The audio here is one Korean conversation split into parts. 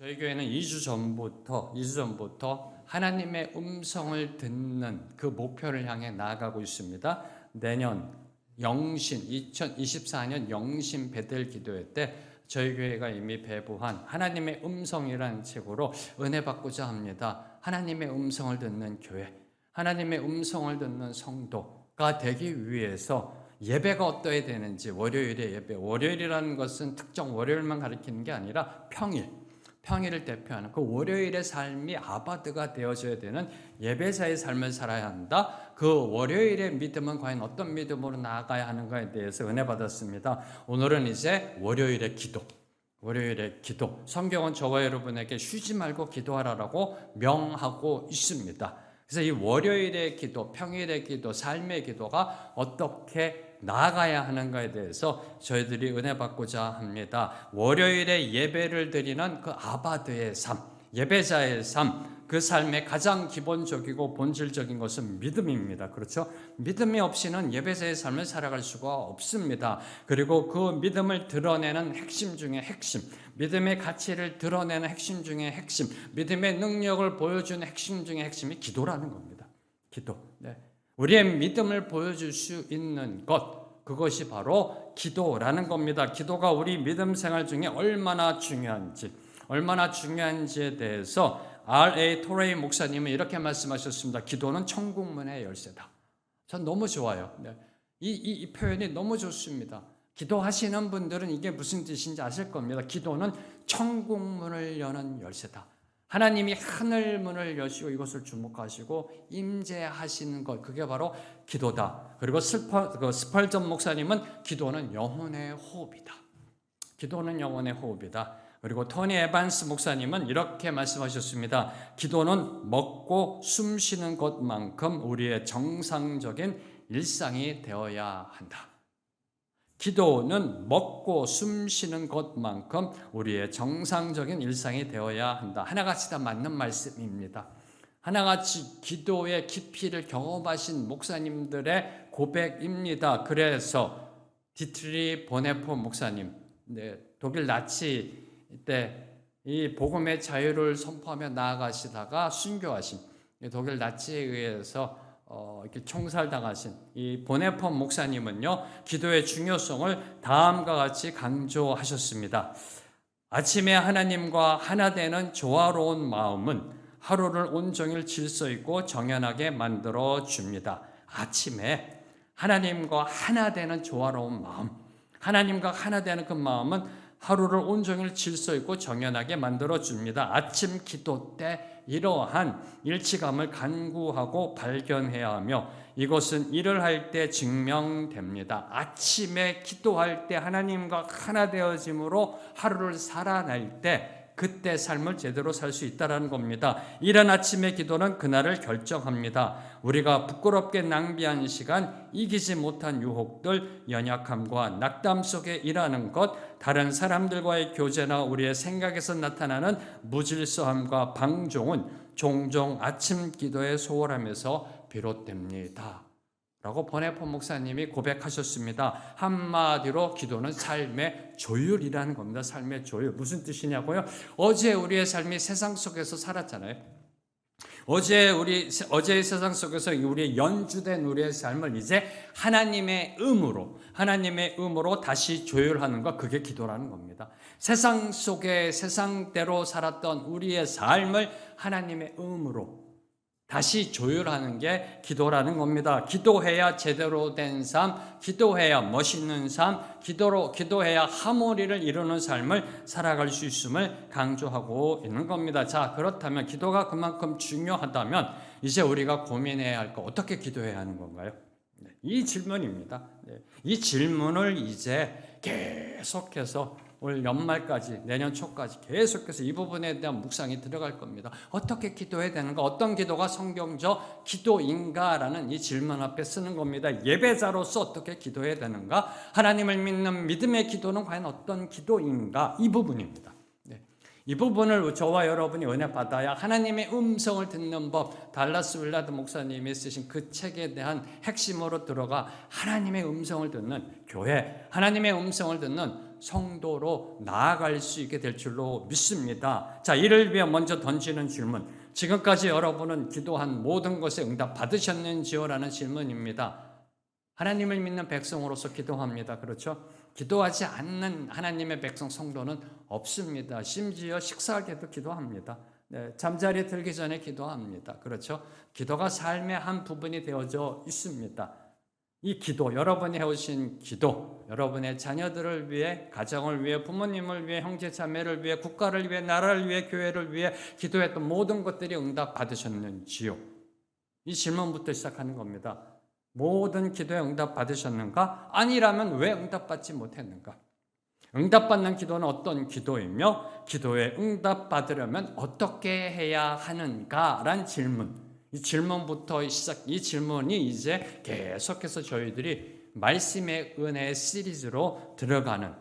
저희 교회는 2주 전부터 하나님의 음성을 듣는 그 목표를 향해 나아가고 있습니다. 내년 영신 2024년 영신 베델 기도회 때 저희 교회가 이미 배부한 하나님의 음성이라는 책으로 은혜 받고자 합니다. 하나님의 음성을 듣는 교회, 하나님의 음성을 듣는 성도가 되기 위해서 예배가 어떠해야 되는지, 월요일의 예배, 월요일이라는 것은 특정 월요일만 가리키는 게 아니라 평일을 대표하는 그 월요일의 삶이 아바드가 되어져야 되는 예배자의 삶을 살아야 한다. 그 월요일의 믿음은 과연 어떤 믿음으로 나아가야 하는가에 대해서 은혜 받았습니다. 오늘은 이제 월요일의 기도. 성경은 저와 여러분에게 쉬지 말고 기도하라고 명하고 있습니다. 그래서 이 월요일의 기도, 평일의 기도, 삶의 기도가 어떻게 나아가야 하는가에 대해서 저희들이 은혜 받고자 합니다. 월요일에 예배를 드리는 그 아바드의 삶, 예배자의 삶, 그 삶의 가장 기본적이고 본질적인 것은 믿음입니다. 그렇죠? 믿음이 없이는 예배자의 삶을 살아갈 수가 없습니다. 그리고 그 믿음을 드러내는 핵심 중에 핵심, 믿음의 가치를 드러내는 핵심 중에 핵심, 믿음의 능력을 보여주는 핵심 중에 핵심이 기도라는 겁니다. 기도. 네. 우리의 믿음을 보여줄 수 있는 것, 그것이 바로 기도라는 겁니다. 기도가 우리 믿음 생활 중에 얼마나 중요한지에 대해서 R.A. 토레이 목사님은 이렇게 말씀하셨습니다. 기도는 천국문의 열쇠다. 전 너무 좋아요. 네. 이 표현이 너무 좋습니다. 기도하시는 분들은 이게 무슨 뜻인지 아실 겁니다. 기도는 천국문을 여는 열쇠다. 하나님이 하늘문을 여시고 이것을 주목하시고 임재하시는 것, 그게 바로 기도다. 그리고 스펄전 목사님은 기도는 영혼의 호흡이다. 기도는 영혼의 호흡이다. 그리고 토니 에반스 목사님은 이렇게 말씀하셨습니다. 기도는 먹고 숨 쉬는 것만큼 우리의 정상적인 일상이 되어야 한다. 기도는 먹고 숨 쉬는 것만큼 우리의 정상적인 일상이 되어야 한다. 하나같이 다 맞는 말씀입니다. 하나같이 기도의 깊이를 경험하신 목사님들의 고백입니다. 그래서 디트리 보네포 목사님, 독일 나치 때 이 복음의 자유를 선포하며 나아가시다가 순교하신, 독일 나치에 의해서 이렇게 총살당하신 이 보네포 목사님은요, 기도의 중요성을 다음과 같이 강조하셨습니다. 아침에 하나님과 하나 되는 조화로운 마음은 하루를 온종일 질서 있고 정연하게 만들어 줍니다. 아침에 하나님과 하나 되는 조화로운 마음, 하나님과 하나 되는 그 마음은 하루를 온종일 질서 있고 정연하게 만들어 줍니다. 아침 기도 때 이러한 일치감을 간구하고 발견해야 하며 이것은 일을 할 때 증명됩니다. 아침에 기도할 때 하나님과 하나 되어짐으로 하루를 살아낼 때 그때 삶을 제대로 살 수 있다는 겁니다. 이런 아침의 기도는 그날을 결정합니다. 우리가 부끄럽게 낭비한 시간, 이기지 못한 유혹들, 연약함과 낙담 속에 일하는 것, 다른 사람들과의 교제나 우리의 생각에서 나타나는 무질서함과 방종은 종종 아침 기도의 소홀함에서 비롯됩니다. 라고 보네포 목사님이 고백하셨습니다. 한마디로 기도는 삶의 조율이라는 겁니다. 삶의 조율. 무슨 뜻이냐고요? 어제 우리의 삶이 세상 속에서 살았잖아요. 어제의 세상 속에서 우리의 연주된 우리의 삶을 이제 하나님의 음으로 다시 조율하는 것, 그게 기도라는 겁니다. 세상 속에 세상대로 살았던 우리의 삶을 하나님의 음으로 다시 조율하는 게 기도라는 겁니다. 기도해야 제대로 된 삶, 기도해야 멋있는 삶, 기도해야 하모니를 이루는 삶을 살아갈 수 있음을 강조하고 있는 겁니다. 자, 그렇다면 기도가 그만큼 중요하다면 이제 우리가 고민해야 할 거, 어떻게 기도해야 하는 건가요? 이 질문입니다. 이 질문을 이제 계속해서 올 연말까지, 내년 초까지 계속해서 이 부분에 대한 묵상이 들어갈 겁니다. 어떻게 기도해야 되는가? 어떤 기도가 성경적 기도인가라는 이 질문 앞에 쓰는 겁니다. 예배자로서 어떻게 기도해야 되는가? 하나님을 믿는 믿음의 기도는 과연 어떤 기도인가? 이 부분입니다. 이 부분을 저와 여러분이 은혜 받아야 하나님의 음성을 듣는 법, 달라스 윌라드 목사님이 쓰신 그 책에 대한 핵심으로 들어가 하나님의 음성을 듣는 교회, 하나님의 음성을 듣는 성도로 나아갈 수 있게 될 줄로 믿습니다. 자, 이를 위해 먼저 던지는 질문. 지금까지 여러분은 기도한 모든 것에 응답 받으셨는지요? 라는 질문입니다. 하나님을 믿는 백성으로서 기도합니다. 그렇죠? 기도하지 않는 하나님의 백성 성도는 없습니다. 심지어 식사할 때도 기도합니다. 네, 잠자리에 들기 전에 기도합니다. 그렇죠? 기도가 삶의 한 부분이 되어져 있습니다. 이 기도, 여러분이 해오신 기도, 여러분의 자녀들을 위해, 가정을 위해, 부모님을 위해, 형제 자매를 위해, 국가를 위해, 나라를 위해, 교회를 위해 기도했던 모든 것들이 응답 받으셨는지요? 이 질문부터 시작하는 겁니다. 모든 기도에 응답 받으셨는가? 아니라면 왜 응답받지 못했는가? 응답받는 기도는 어떤 기도이며 기도에 응답받으려면 어떻게 해야 하는가? 라는 질문. 이 질문부터 이 질문이 이제 계속해서 저희들이 말씀의 은혜 시리즈로 들어가는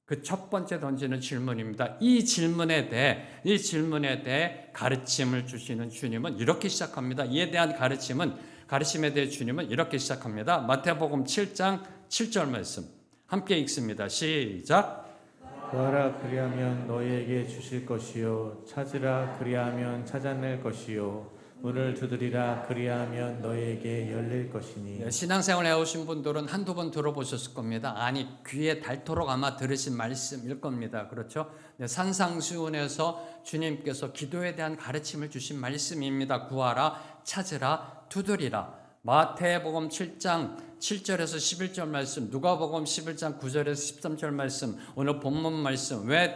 그 첫 번째 던지는 질문입니다. 이 질문에 대해 가르침을 주시는 주님은 이렇게 시작합니다. 이에 대한 가르침에 대해 주님은 이렇게 시작합니다. 마태복음 7장 7절 말씀 함께 읽습니다. 시작. 구하라 그리하면 너희에게 주실 것이요 찾으라 그리하면 찾아낼 것이요 문을 두드리라 그리하면 너희에게 열릴 것이니. 네, 신앙생활 해오신 분들은 한두 번 들어보셨을 겁니다. 아니 귀에 닳도록 아마 들으신 말씀일 겁니다. 그렇죠? 네, 산상수훈에서 주님께서 기도에 대한 가르침을 주신 말씀입니다. 구하라 찾으라 두드리라. 마태복음 7장 7절에서 11절 말씀, 누가복음 11장 9절에서 13절 말씀, 오늘 본문 말씀, 왜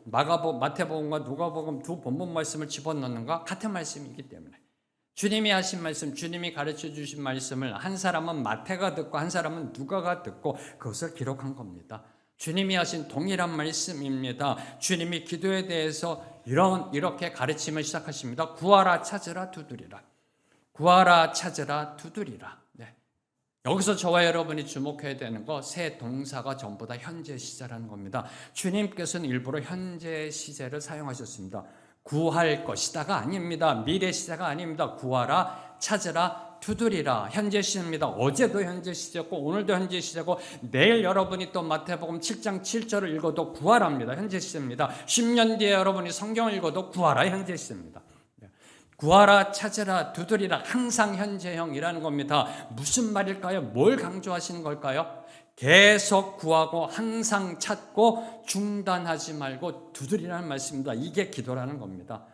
마태복음과 누가복음 두 본문 말씀을 집어넣는가? 같은 말씀이기 때문에. 주님이 하신 말씀, 주님이 가르쳐 주신 말씀을 한 사람은 마태가 듣고 한 사람은 누가가 듣고 그것을 기록한 겁니다. 주님이 하신 동일한 말씀입니다. 주님이 기도에 대해서 이렇게 가르침을 시작하십니다. 구하라 찾으라 두드리라. 구하라 찾으라 두드리라. 네. 여기서 저와 여러분이 주목해야 되는 거 세 동사가 전부 다 현재 시제라는 겁니다. 주님께서는 일부러 현재 시제를 사용하셨습니다. 구할 것이다가 아닙니다. 미래 시제가 아닙니다. 구하라 찾으라 두드리라. 현재 시제입니다. 어제도 현재 시제고 오늘도 현재 시제고 내일 여러분이 또 마태복음 7장 7절을 읽어도 구하라입니다. 현재 시제입니다. 10년 뒤에 여러분이 성경을 읽어도 구하라 현재 시제입니다. 구하라 찾으라 두드리라 항상 현재형이라는 겁니다. 무슨 말일까요? 뭘 강조하시는 걸까요? 계속 구하고 항상 찾고 중단하지 말고 두드리라는 말씀입니다. 이게 기도라는 겁니다.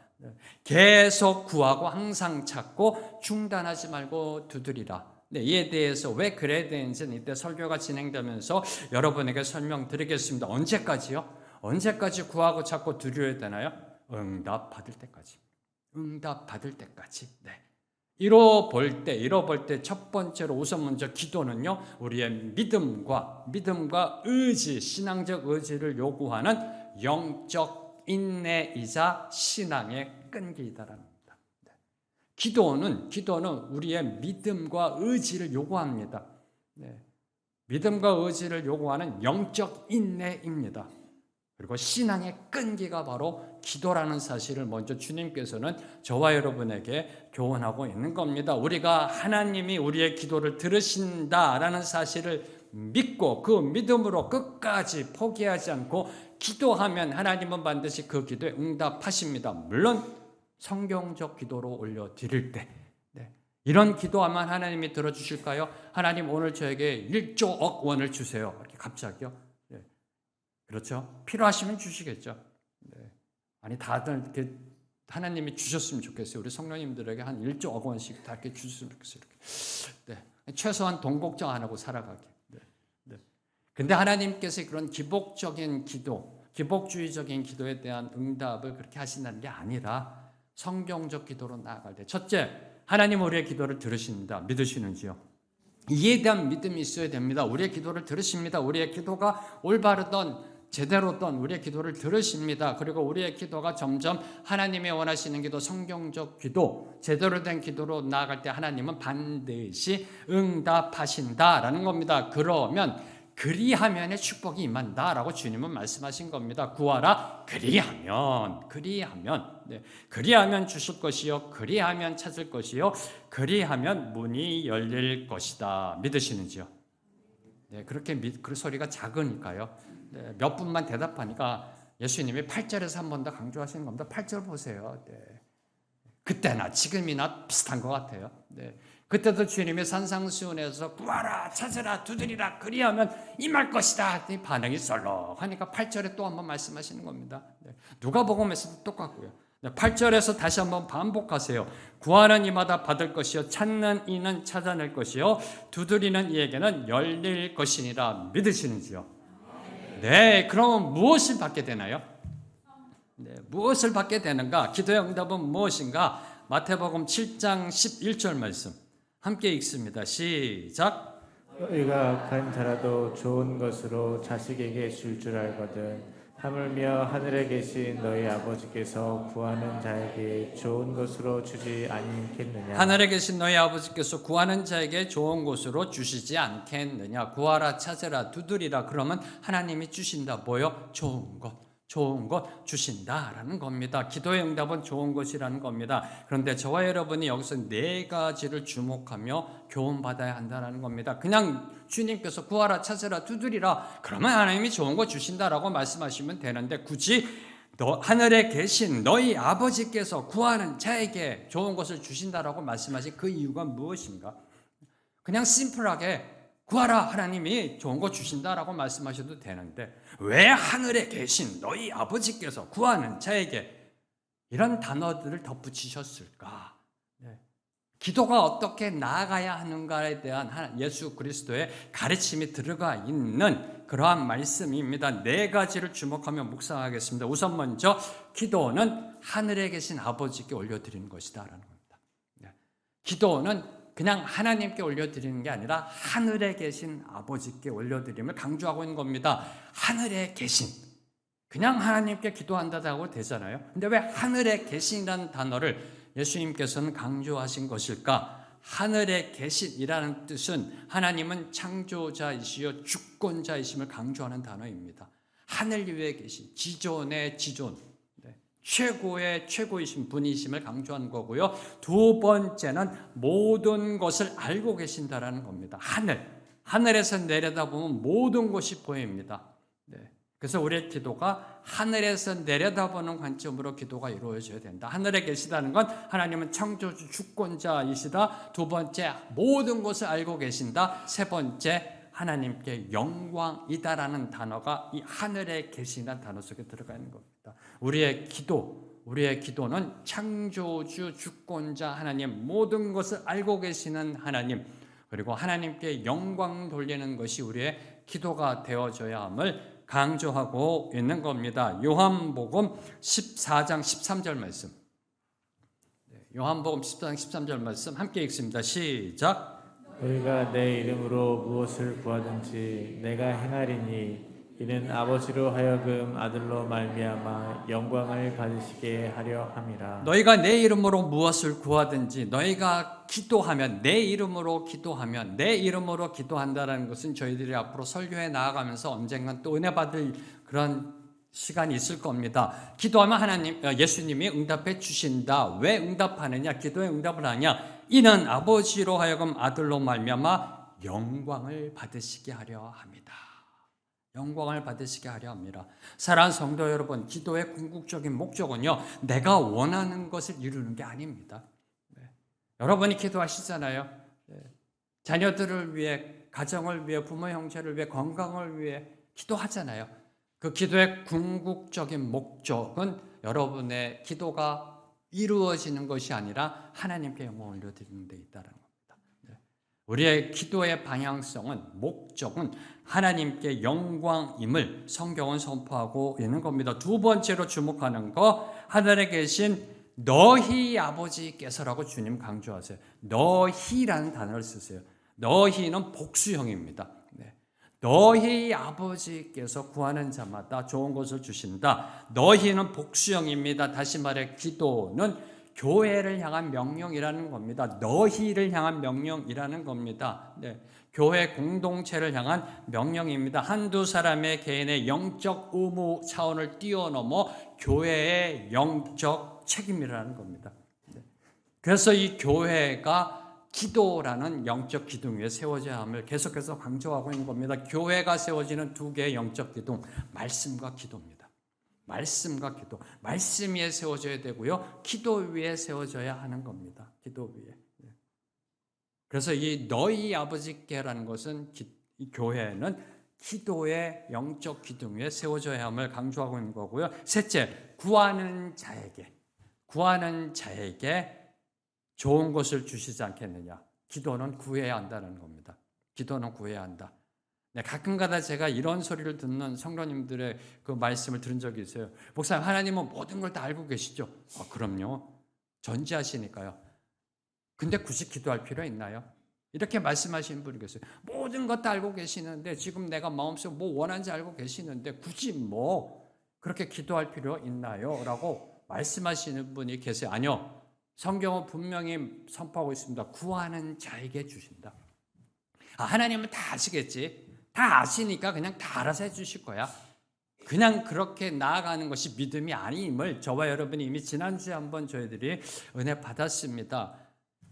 계속 구하고 항상 찾고 중단하지 말고 두드리라. 네, 이에 대해서 왜 그래야 되는지는 이때 설교가 진행되면서 여러분에게 설명드리겠습니다. 언제까지요? 언제까지 구하고 찾고 두드려야 되나요? 응답 받을 때까지. 응답 받을 때까지. 네. 잃어볼 때 첫 번째로 우선 먼저 기도는요, 우리의 믿음과 의지, 신앙적 의지를 요구하는 영적 인내이자 신앙의 끈기이다라는 겁니다. 네. 기도는 우리의 믿음과 의지를 요구합니다. 네. 믿음과 의지를 요구하는 영적 인내입니다. 그리고 신앙의 끈기가 바로 기도라는 사실을 먼저 주님께서는 저와 여러분에게 교훈하고 있는 겁니다. 우리가 하나님이 우리의 기도를 들으신다라는 사실을 믿고 그 믿음으로 끝까지 포기하지 않고 기도하면 하나님은 반드시 그 기도에 응답하십니다. 물론 성경적 기도로 올려드릴 때 이런 기도하면 하나님이 들어주실까요? 하나님 오늘 저에게 1조억 원을 주세요. 이렇게 갑자기요? 그렇죠? 필요하시면 주시겠죠. 네. 아니 다들 이렇게 하나님이 주셨으면 좋겠어요. 우리 성령님들에게 한 1조억 원씩 다 이렇게 주셨으면 좋겠어요. 이렇게. 네. 최소한 돈 걱정 안 하고 살아가게. 네. 네. 근데 하나님께서 그런 기복적인 기도, 기복주의적인 기도에 대한 응답을 그렇게 하신다는 게 아니라 성경적 기도로 나아갈 때 첫째, 하나님 우리의 기도를 들으십니다. 믿으시는지요? 이에 대한 믿음이 있어야 됩니다. 우리의 기도를 들으십니다. 우리의 기도가 올바르던 제대로던 우리의 기도를 들으십니다. 그리고 우리의 기도가 점점 하나님이 원하시는 기도, 성경적 기도, 제대로 된 기도로 나아갈 때 하나님은 반드시 응답하신다라는 겁니다. 그러면 그리하면의 축복이 임한다라고 주님은 말씀하신 겁니다. 구하라 그리하면 그리하면 주실 것이요 그리하면 찾을 것이요 그리하면 문이 열릴 것이다. 믿으시는지요? 네, 그렇게 그 소리가 작으니까요. 네, 몇 분만 대답하니까 예수님이 8절에서 한 번 더 강조하시는 겁니다. 8절 보세요. 네. 그때나 지금이나 비슷한 것 같아요. 네. 그때도 주님이 산상수훈에서 구하라 찾으라 두드리라 그리하면 임할 것이다. 이 반응이 썰렁하니까 8절에 또 한번 말씀하시는 겁니다. 네. 누가복음에서도 똑같고요. 8절에서 다시 한번 반복하세요. 구하는 이마다 받을 것이요 찾는 이는 찾아낼 것이요 두드리는 이에게는 열릴 것이니라 믿으시는지요? 네, 그럼 무엇을 받게 되나요? 네, 무엇을 받게 되는가? 기도의 응답은 무엇인가? 마태복음 7장 11절 말씀 함께 읽습니다. 시작. 너희가 악한 자라도 좋은 것으로 자식에게 줄 줄 알거든 하물며 하늘에 계신 너희 아버지께서 구하는 자에게 좋은 것으로 주지 아니겠느냐. 하늘에 계신 너희 아버지께서 구하는 자에게 좋은 곳으로 주시지 않겠느냐. 구하라 찾으라 두드리라 그러면 하나님이 주신다. 뭐요? 좋은 것. 좋은 것 주신다라는 겁니다. 기도의 응답은 좋은 것이라는 겁니다. 그런데 저와 여러분이 여기서 네 가지를 주목하며 교훈받아야 한다는 겁니다. 그냥 주님께서 구하라 찾으라 두드리라 그러면 하나님이 좋은 것 주신다라고 말씀하시면 되는데 굳이 하늘에 계신 너희 아버지께서 구하는 자에게 좋은 것을 주신다라고 말씀하신 그 이유가 무엇인가? 그냥 심플하게 구하라 하나님이 좋은 거 주신다라고 말씀하셔도 되는데 왜 하늘에 계신 너희 아버지께서 구하는 자에게 이런 단어들을 덧붙이셨을까? 네. 기도가 어떻게 나아가야 하는가에 대한 예수 그리스도의 가르침이 들어가 있는 그러한 말씀입니다. 네 가지를 주목하며 묵상하겠습니다. 우선 먼저 기도는 하늘에 계신 아버지께 올려드리는 것이다라는 겁니다. 네. 기도는 그냥 하나님께 올려드리는 게 아니라 하늘에 계신 아버지께 올려드림을 강조하고 있는 겁니다. 하늘에 계신. 그냥 하나님께 기도한다고 되잖아요. 근데 왜 하늘에 계신이라는 단어를 예수님께서는 강조하신 것일까? 하늘에 계신이라는 뜻은 하나님은 창조자이시여 주권자이심을 강조하는 단어입니다. 하늘 위에 계신 지존의 지존. 최고의 최고이신 분이심을 강조한 거고요. 두 번째는 모든 것을 알고 계신다라는 겁니다. 하늘에서 내려다보면 모든 것이 보입니다. 네. 그래서 우리의 기도가 하늘에서 내려다보는 관점으로 기도가 이루어져야 된다. 하늘에 계시다는 건 하나님은 창조주 주권자이시다. 두 번째 모든 것을 알고 계신다. 세 번째 하나님께 영광이다라는 단어가 이 하늘에 계시는 단어 속에 들어가 있는 겁니다. 우리의 기도는 창조주 주권자 하나님, 모든 것을 알고 계시는 하나님, 그리고 하나님께 영광 돌리는 것이 우리의 기도가 되어져야 함을 강조하고 있는 겁니다. 요한복음 14장 13절 말씀. 요한복음 14장 13절 말씀 함께 읽습니다. 시작. 너희가 내 이름으로 무엇을 구하든지 내가 행하리니 이는 아버지로 하여금 아들로 말미암아 영광을 받으시게 하려 함이라. 너희가 내 이름으로 무엇을 구하든지 너희가 기도하면 내 이름으로 기도한다는 것은 저희들이 앞으로 설교에 나아가면서 언젠간 또 은혜 받을 그런 시간이 있을 겁니다. 기도하면 예수님이 응답해 주신다. 왜 응답하느냐? 기도에 응답을 하냐? 이는 아버지로 하여금 아들로 말미암아 영광을 받으시게 하려 합니다. 영광을 받으시게 하려 합니다. 사랑하는 성도 여러분, 기도의 궁극적인 목적은요, 내가 원하는 것을 이루는 게 아닙니다. 네. 여러분이 기도하시잖아요. 네. 자녀들을 위해, 가정을 위해, 부모 형제를 위해, 건강을 위해 기도하잖아요. 그 기도의 궁극적인 목적은 여러분의 기도가 이루어지는 것이 아니라 하나님께 영광을 올려드리는 데 있다는 겁니다. 우리의 기도의 방향성은, 목적은 하나님께 영광임을 성경은 선포하고 있는 겁니다. 두 번째로 주목하는 거, 하늘에 계신 너희 아버지께서라고 주님 강조하세요. 너희라는 단어를 쓰세요. 너희는 복수형입니다. 너희 아버지께서 구하는 자마다 좋은 것을 주신다. 너희는 복수형입니다. 다시 말해 기도는 교회를 향한 명령이라는 겁니다. 너희를 향한 명령이라는 겁니다. 네. 교회 공동체를 향한 명령입니다. 한두 사람의 개인의 영적 의무 차원을 뛰어넘어 교회의 영적 책임이라는 겁니다. 네. 그래서 이 교회가 기도라는 영적 기둥 위에 세워져야 함을 계속해서 강조하고 있는 겁니다. 교회가 세워지는 두 개의 영적 기둥, 말씀과 기도입니다. 말씀과 기도, 말씀 위에 세워져야 되고요, 기도 위에 세워져야 하는 겁니다. 기도 위에. 그래서 이 너희 아버지께라는 것은 이 교회는 기도의 영적 기둥 위에 세워져야 함을 강조하고 있는 거고요. 셋째, 구하는 자에게 좋은 것을 주시지 않겠느냐. 기도는 구해야 한다는 겁니다. 기도는 구해야 한다. 네, 가끔가다 제가 이런 소리를 듣는 성도님들의 그 말씀을 들은 적이 있어요. 목사님, 하나님은 모든 걸 다 알고 계시죠? 그럼요. 전지하시니까요. 근데 굳이 기도할 필요 있나요? 이렇게 말씀하시는 분이 계세요. 모든 것 다 알고 계시는데, 지금 내가 마음속에 뭐 원하는지 알고 계시는데 굳이 뭐 그렇게 기도할 필요 있나요? 라고 말씀하시는 분이 계세요. 아니요. 성경은 분명히 선포하고 있습니다. 구하는 자에게 주신다. 하나님은 다 아시겠지. 다 아시니까 그냥 다 알아서 해주실 거야. 그냥 그렇게 나아가는 것이 믿음이 아님을 저와 여러분이 이미 지난주에 한번 저희들이 은혜 받았습니다.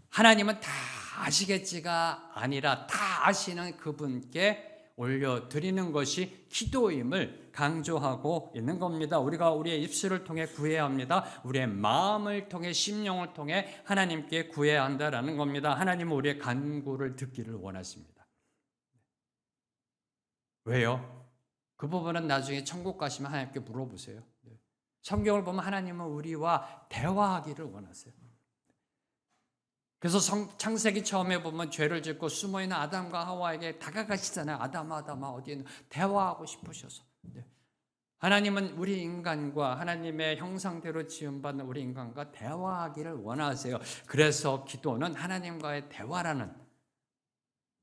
하나님은 다 아시겠지가 아니라 다 아시는 그분께 올려드리는 것이 기도임을 강조하고 있는 겁니다. 우리가 우리의 입술을 통해 구해야 합니다. 우리의 마음을 통해, 심령을 통해 하나님께 구해야 한다라는 겁니다. 하나님은 우리의 간구를 듣기를 원하십니다. 왜요? 그 부분은 나중에 천국 가시면 하나님께 물어보세요. 성경을 보면 하나님은 우리와 대화하기를 원하세요. 그래서 창세기 처음에 보면 죄를 짓고 숨어있는 아담과 하와에게 다가가시잖아요. 아담아 어디에 있는, 대화하고 싶으셔서. 하나님은 우리 인간과, 하나님의 형상대로 지음받는 우리 인간과 대화하기를 원하세요. 그래서 기도는 하나님과의 대화라는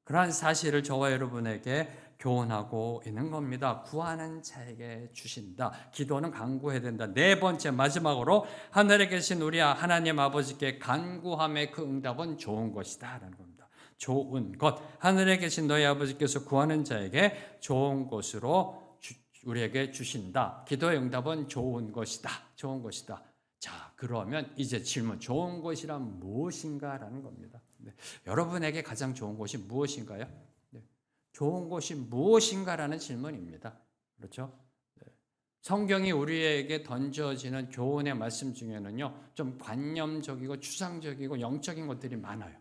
그러한 사실을 저와 여러분에게 교훈하고 있는 겁니다. 구하는 자에게 주신다. 기도는 간구해야 된다. 네 번째, 마지막으로 하늘에 계신 우리 하나님 아버지께 간구함의 그 응답은 좋은 것이다 라는 겁니다. 좋은 것. 하늘에 계신 너희 아버지께서 구하는 자에게 좋은 것으로 우리에게 주신다. 기도의 응답은 좋은 것이다. 좋은 것이다. 자, 그러면 이제 질문, 좋은 것이란 무엇인가 라는 겁니다. 여러분에게 가장 좋은 것이 무엇인가요? 좋은 것이 무엇인가라는 질문입니다. 그렇죠? 성경이 우리에게 던져지는 교훈의 말씀 중에는요, 좀 관념적이고 추상적이고 영적인 것들이 많아요.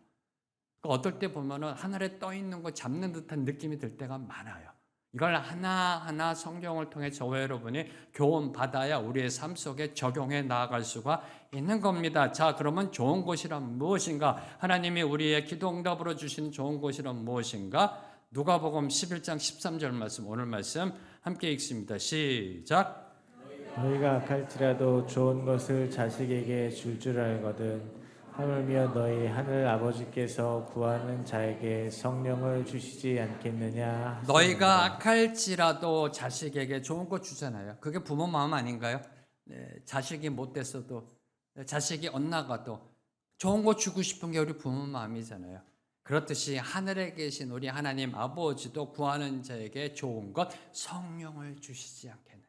그러니까 어떨 때 보면은 하늘에 떠 있는 거 잡는 듯한 느낌이 들 때가 많아요. 이걸 하나하나 성경을 통해 저와 여러분이 교훈 받아야 우리의 삶 속에 적용해 나아갈 수가 있는 겁니다. 자, 그러면 좋은 것이란 무엇인가? 하나님이 우리의 기도 응답으로 주신 좋은 것이란 무엇인가? 누가복음 11장 13절 말씀, 오늘 말씀 함께 읽습니다. 시작. 너희가 악할지라도 좋은 것을 자식에게 줄 알거든 하물며 너희 하늘 아버지께서 구하는 자에게 성령을 주시지 않겠느냐 하시니라. 너희가 악할지라도 자식에게 좋은 것 주잖아요. 그게 부모 마음 아닌가요? 자식이 못됐어도, 자식이 엇나가도 좋은 거 주고 싶은 게 우리 부모 마음이잖아요. 그렇듯이 하늘에 계신 우리 하나님 아버지도 구하는 자에게 좋은 것, 성령을 주시지 않겠느냐.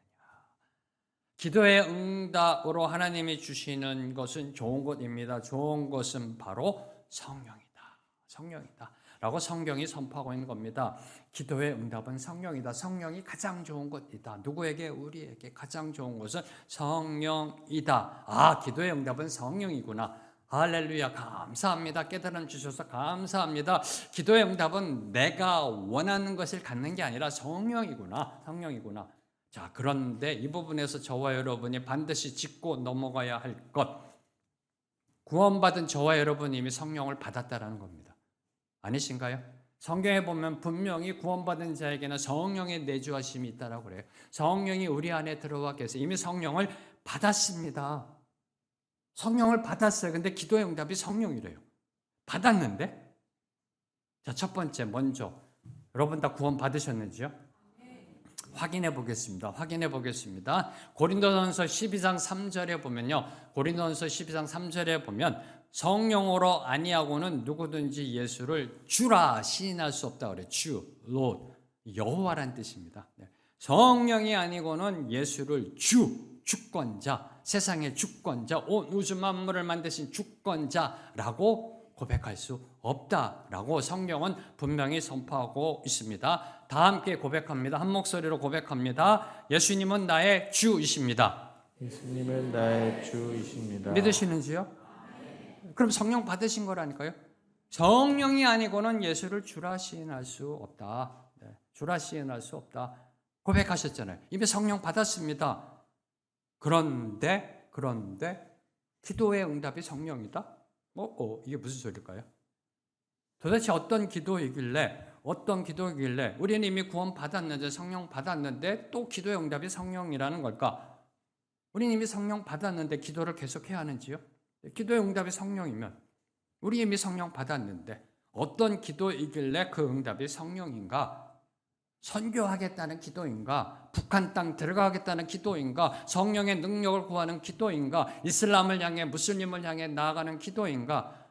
기도의 응답으로 하나님이 주시는 것은 좋은 것입니다. 좋은 것은 바로 성령이다. 성령이다. 라고 성경이 선포하고 있는 겁니다. 기도의 응답은 성령이다. 성령이 가장 좋은 것이다. 누구에게? 우리에게 가장 좋은 것은 성령이다. 기도의 응답은 성령이구나. 할렐루야, 감사합니다. 깨달음 주셔서 감사합니다. 기도의 응답은 내가 원하는 것을 갖는 게 아니라 성령이구나. 자, 그런데 이 부분에서 저와 여러분이 반드시 짚고 넘어가야 할 것, 구원받은 저와 여러분이 이미 성령을 받았다라는 겁니다. 아니신가요? 성경에 보면 분명히 구원받은 자에게는 성령의 내주하심이 있다라고 그래요. 성령이 우리 안에 들어와 계세요. 이미 성령을 받았습니다. 성령을 받았어요. 근데 기도의 응답이 성령이래요. 받았는데? 자, 첫 번째, 먼저 여러분 다 구원 받으셨는지요? 확인해 보겠습니다. 고린도전서 12장 3절에 보면요. 고린도전서 12장 3절에 보면 성령으로 아니하고는 누구든지 예수를 주라 시인할 수 없다 그래요. 주, 롯, 여호와란 뜻입니다. 성령이 아니고는 예수를 주권자, 세상의 주권자, 온 우주 만물을 만드신 주권자라고 고백할 수 없다라고 성경은 분명히 선포하고 있습니다. 다 함께 고백합니다. 한 목소리로 고백합니다. 예수님은 나의 주이십니다. 예수님은 나의 주이십니다. 믿으시는지요? 그럼 성령 받으신 거라니까요. 성령이 아니고는 예수를 주라 시인할 수 없다. 주라 시인할 수 없다. 고백하셨잖아요. 이미 성령 받았습니다. 그런데 기도의 응답이 성령이다? 이게 무슨 소리일까요? 도대체 어떤 기도이길래 우리는 이미 구원 받았는데 성령 받았는데 또 기도의 응답이 성령이라는 걸까? 우리는 이미 성령 받았는데 기도를 계속해야 하는지요? 기도의 응답이 성령이면 우리 이미 성령 받았는데 어떤 기도이길래 그 응답이 성령인가? 선교하겠다는 기도인가? 북한 땅 들어가겠다는 기도인가? 성령의 능력을 구하는 기도인가? 이슬람을 향해 무슬림을 향해 나아가는 기도인가?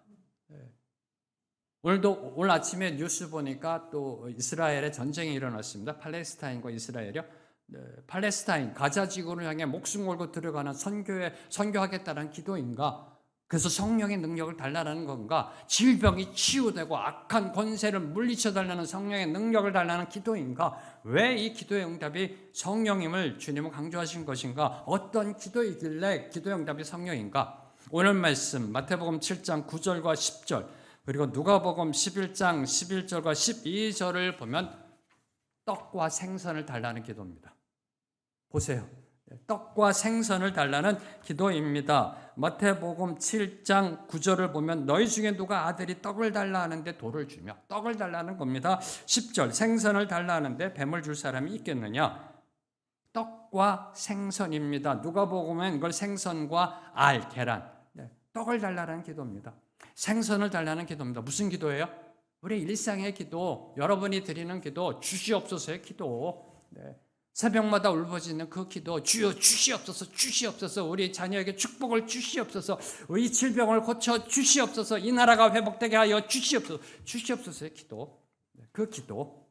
오늘 아침에 뉴스 보니까 또 이스라엘에 전쟁이 일어났습니다. 팔레스타인과 이스라엘이요. 팔레스타인 가자 지구를 향해 목숨 걸고 들어가는 선교하겠다는 기도인가? 그래서 성령의 능력을 달라는 건가? 질병이 치유되고 악한 권세를 물리쳐 달라는 성령의 능력을 달라는 기도인가? 왜 이 기도의 응답이 성령임을 주님은 강조하신 것인가? 어떤 기도이길래 기도의 응답이 성령인가? 오늘 말씀 마태복음 7장 9절과 10절 그리고 누가복음 11장 11절과 12절을 보면 떡과 생선을 달라는 기도입니다. 보세요. 떡과 생선을 달라는 기도입니다. 마태복음 7장 9절을 보면 너희 중에 누가 아들이 떡을 달라 하는데 돌을 주며 떡을 달라는 겁니다. 10절 생선을 달라 하는데 뱀을 줄 사람이 있겠느냐? 떡과 생선입니다. 누가복음은 이걸 생선과 알, 계란, 떡을 달라는 기도입니다. 생선을 달라는 기도입니다. 무슨 기도예요? 우리 일상의 기도, 여러분이 드리는 기도, 주시옵소서의 기도. 새벽마다 울부짖는 그 기도, 주여 주시옵소서, 우리 자녀에게 축복을 주시옵소서, 이 질병을 고쳐 주시옵소서, 이 나라가 회복되게 하여 주시옵소서의 기도, 그 기도,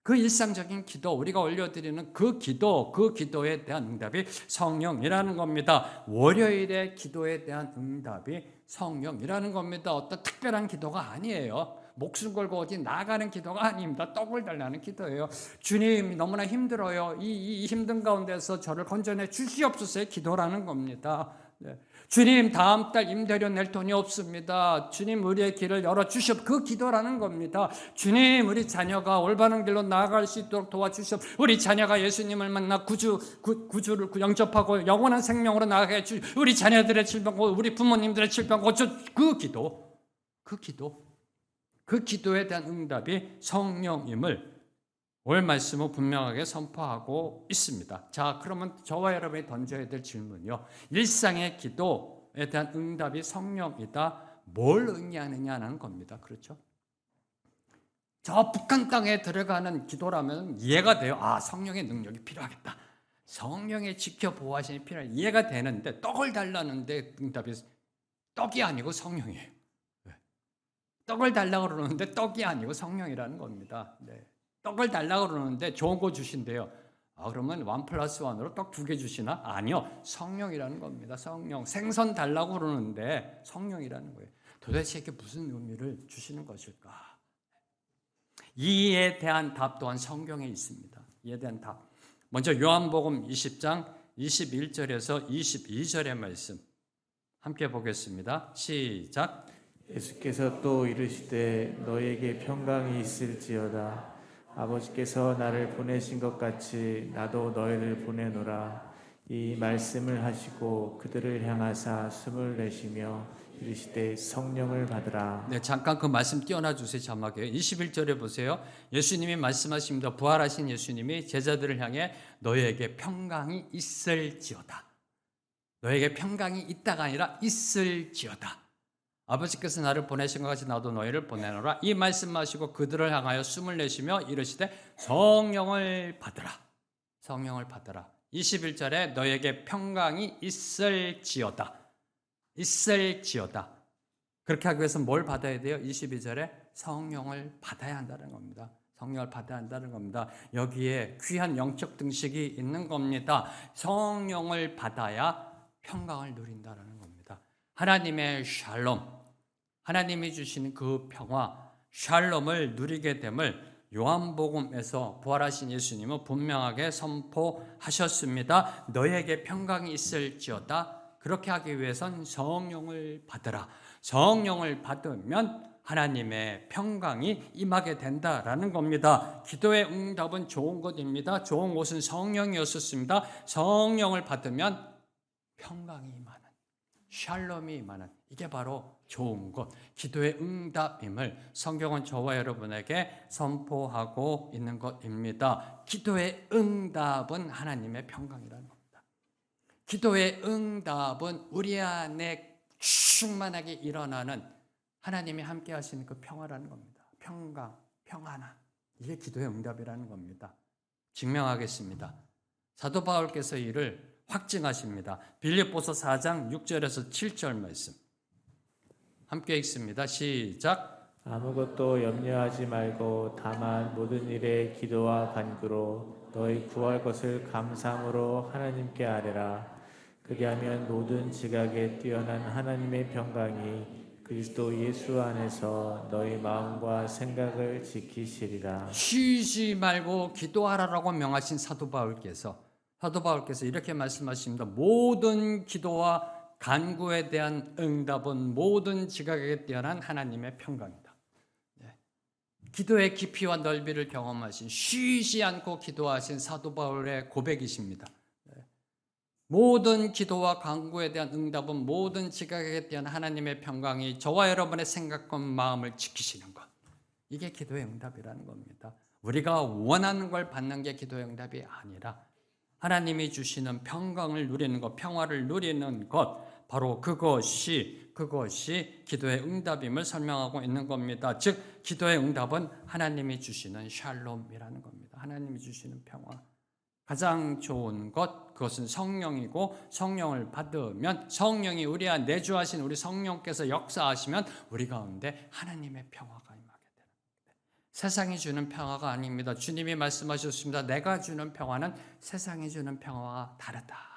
그 일상적인 기도, 우리가 올려드리는 그 기도에 대한 응답이 성령이라는 겁니다. 월요일의 기도에 대한 응답이 성령이라는 겁니다. 어떤 특별한 기도가 아니에요. 목숨 걸고 어디 나가는 기도가 아닙니다. 떡을 달라는 기도예요. 주님 너무나 힘들어요. 이 힘든 가운데서 저를 건져내 주시옵소서의 기도라는 겁니다. 주님 다음 달 임대료 낼 돈이 없습니다. 주님 우리의 길을 열어주시옵 그 기도라는 겁니다. 주님 우리 자녀가 올바른 길로 나아갈 수 있도록 도와주시옵 우리 자녀가 예수님을 만나 구주를 영접하고 영원한 생명으로 나아가게 해주시옵 우리 자녀들의 질병 우리 부모님들의 질병 고쳐 그 기도에 대한 응답이 성령임을 오늘 말씀은 분명하게 선포하고 있습니다. 자, 그러면 저와 여러분이 던져야 될 질문이요. 일상의 기도에 대한 응답이 성령이다. 뭘 의미하느냐는 겁니다. 그렇죠? 저 북한 땅에 들어가는 기도라면 이해가 돼요. 아, 성령의 능력이 필요하겠다. 성령의 지켜보호하심이 필요해. 이해가 되는데 떡을 달라는데 응답이 떡이 아니고 성령이에요. 떡을 달라고 그러는데 떡이 아니고 성령이라는 겁니다. 떡을 달라고 그러는데 좋은 거 주신대요. 그러면 1+1으로 떡 2개 주시나? 아니요. 성령이라는 겁니다. 성령. 생선 달라고 그러는데 성령이라는 거예요. 도대체 이게 무슨 의미를 주시는 것일까? 이에 대한 답 또한 성경에 있습니다. 이에 대한 답. 먼저 요한복음 20장 21절에서 22절의 말씀 함께 보겠습니다. 시작. 예수께서 또 이르시되 너희에게 평강이 있을지어다. 아버지께서 나를 보내신 것 같이 나도 너희를 보내노라. 이 말씀을 하시고 그들을 향하사 숨을 내쉬며 이르시되 성령을 받으라. 잠깐 그 말씀 띄워놔 주세요. 자막에 21절에 보세요. 예수님이 말씀하십니다. 부활하신 예수님이 제자들을 향해 너희에게 평강이 있을지어다. 너희에게 평강이 있다가 아니라 있을지어다. 아버지께서 나를 보내신 것 같이 나도 너희를 보내노라. 이 말씀하시고 그들을 향하여 숨을 내쉬며 이르시되 성령을 받으라. 성령을 받으라. 21절에 너희에게 평강이 있을지어다. 있을지어다. 그렇게 하기 위해서 뭘 받아야 돼요? 22절에 성령을 받아야 한다는 겁니다. 성령을 받아야 한다는 겁니다. 여기에 귀한 영적 등식이 있는 겁니다. 성령을 받아야 평강을 누린다는 겁니다. 하나님의 샬롬, 하나님이 주시는 그 평화, 샬롬을 누리게 됨을 요한복음에서 부활하신 예수님은 분명하게 선포하셨습니다. 너에게 평강이 있을지어다. 그렇게 하기 위해선 성령을 받으라. 성령을 받으면 하나님의 평강이 임하게 된다라는 겁니다. 기도의 응답은 좋은 것입니다. 좋은 것은 성령이었었습니다. 성령을 받으면 평강이 임하는, 샬롬이 임하는, 이게 바로 좋은 것, 기도의 응답임을 성경은 저와 여러분에게 선포하고 있는 것입니다. 기도의 응답은 하나님의 평강이라는 겁니다. 기도의 응답은 우리 안에 충만하게 일어나는 하나님이 함께 하시는 그 평화라는 겁니다. 평강, 평안함, 이게 기도의 응답이라는 겁니다. 증명하겠습니다. 사도 바울께서 이를 확증하십니다. 빌립보서 4장 6절에서 7절 말씀 함께 읽습니다. 시작. 아무것도 염려하지 말고 다만 모든 일에 기도와 간구로 너희 구할 것을 감사함으로 하나님께 아뢰라. 그리하면 모든 지각에 뛰어난 하나님의 평강이 그리스도 예수 안에서 너희 마음과 생각을 지키시리라. 쉬지 말고 기도하라라고 명하신 사도 바울께서 이렇게 말씀하십니다. 모든 기도와 간구에 대한 응답은 모든 지각에 뛰어난 하나님의 평강이다. 기도의 깊이와 넓이를 경험하신, 쉬지 않고 기도하신 사도 바울의 고백이십니다. 모든 기도와 간구에 대한 응답은 모든 지각에 대한 하나님의 평강이 저와 여러분의 생각과 마음을 지키시는 것, 이게 기도의 응답이라는 겁니다. 우리가 원하는 걸 받는 게 기도의 응답이 아니라 하나님이 주시는 평강을 누리는 것, 평화를 누리는 것, 바로 그것이 기도의 응답임을 설명하고 있는 겁니다. 즉 기도의 응답은 하나님이 주시는 샬롬이라는 겁니다. 하나님이 주시는 평화, 가장 좋은 것, 그것은 성령이고, 성령을 받으면 성령이 우리 안에 내주하신 우리 성령께서 역사하시면 우리 가운데 하나님의 평화가 임하게 되는 겁니다. 세상이 주는 평화가 아닙니다. 주님이 말씀하셨습니다. 내가 주는 평화는 세상이 주는 평화와 다르다.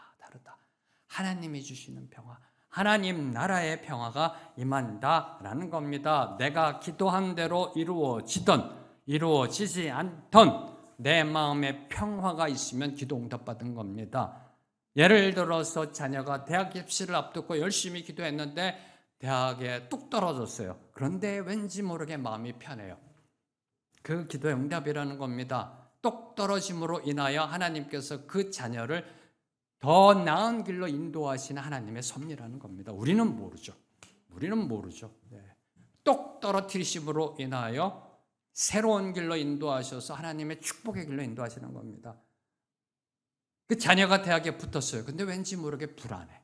하나님이 주시는 평화, 하나님 나라의 평화가 임한다라는 겁니다. 내가 기도한 대로 이루어지던 이루어지지 않던 내 마음에 평화가 있으면 기도 응답받은 겁니다. 예를 들어서 자녀가 대학 입시를 앞두고 열심히 기도했는데 대학에 뚝 떨어졌어요. 그런데 왠지 모르게 마음이 편해요. 그 기도의 응답이라는 겁니다. 똑 떨어짐으로 인하여 하나님께서 그 자녀를 더 나은 길로 인도하시는 하나님의 섭리라는 겁니다. 우리는 모르죠. 똑 떨어뜨리심으로 인하여 새로운 길로 인도하셔서 하나님의 축복의 길로 인도하시는 겁니다. 그 자녀가 대학에 붙었어요. 근데 왠지 모르게 불안해.